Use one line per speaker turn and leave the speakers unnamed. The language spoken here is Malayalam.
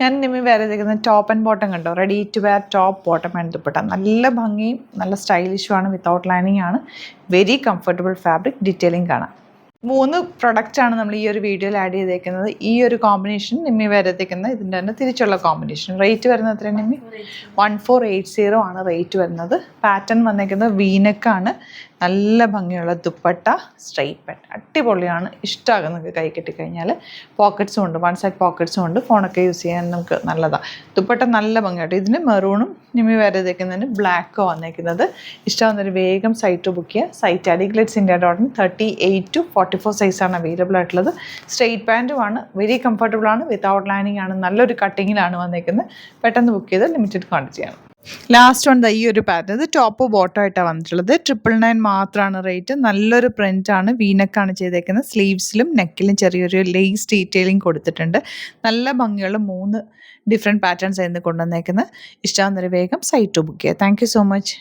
ഞാൻ നിമ്മി വേറെ ചെയ്തിരിക്കുന്ന ടോപ്പ് ആൻഡ് ബോട്ടം കണ്ടോ, ready to wear top bottom and dupatta. നല്ല ഭംഗിയും നല്ല സ്റ്റൈലിഷുമാണ്, വിത്തൗട്ട് ലൈനിങ് ആണ്. Very comfortable fabric. ഡീറ്റെയിലിംഗ് കാണാം. 3 പ്രൊഡക്റ്റാണ് നമ്മൾ ഈ ഒരു വീഡിയോയിൽ ആഡ് ചെയ്തേക്കുന്നത്. ഈ ഒരു കോമ്പിനേഷൻ നിമ്മി വരത്തേക്കുന്നത് ഇതിൻ്റെ തന്നെ തിരിച്ചുള്ള കോമ്പിനേഷൻ. റേറ്റ് വരുന്നത് എത്രയാണ് നിമ്മി? 1480 ആണ് റേറ്റ് വരുന്നത്. പാറ്റേൺ വന്നേക്കുന്നത് വീനക്കാണ്. നല്ല ഭംഗിയുള്ള ദുപ്പട്ട, സ്ട്രൈറ്റ് പാൻറ്റ്, അടിപൊളിയാണ്. ഇഷ്ടമാകും നിങ്ങൾക്ക് കൈ കെട്ടിക്കഴിഞ്ഞാൽ. പോക്കറ്റ്സും ഉണ്ട്, 1 സൈഡ് പോക്കറ്റ്സും ഉണ്ട്. ഫോണൊക്കെ യൂസ് ചെയ്യാൻ നമുക്ക് നല്ലതാണ്. ദുപ്പട്ട നല്ല ഭംഗിയായിട്ട്. ഇതിന് മെറൂണും നിമ്മി വരത്തേക്കുന്നതിന് ബ്ലാക്കോ വന്നേക്കുന്നത്. ഇഷ്ടമാകുന്നൊരു വേഗം സൈറ്റ് ബുക്ക് ചെയ്യുക. സൈറ്റ് @glitzindia.in 38 to 44 സൈസാണ് അവൈലബിൾ ആയിട്ടുള്ളത്. സ്ട്രെയിറ്റ് പാൻറ്റുമാണ്, വെരി കംഫർട്ടബിൾ ആണ്, വിത്തൗട്ട് ലൈനിങ് ആണ്, നല്ലൊരു കട്ടിങ്ങിലാണ് വന്നേക്കുന്നത്. പെട്ടെന്ന് ബുക്ക് ചെയ്ത് ലിമിറ്റഡ് ക്വാണ്ടിറ്റിയാണ്. ലാസ്റ്റ് വൺ ഈ ഒരു പാറ്റേൺ, ഇത് ടോപ്പ് ബോട്ടം ആയിട്ടാണ് വന്നിട്ടുള്ളത്. 999 മാത്രമാണ് റേറ്റ്. നല്ലൊരു പ്രിൻ്റാണ്, വീനക്കാണ് ചെയ്തേക്കുന്നത്. സ്ലീവ്സിലും നെക്കിലും ചെറിയൊരു ലേസ് ഡീറ്റെയിലിംഗ് കൊടുത്തിട്ടുണ്ട്. നല്ല ഭംഗിയുള്ള 3 ഡിഫറെൻറ്റ് പാറ്റേൺസ് ആയിരുന്നു കൊണ്ടുവന്നേക്കുന്നത്. ഇഷ്ടമാകുന്നൊരു വേഗം സൈറ്റ് ബുക്ക് ചെയ്യുക. Thank you so much.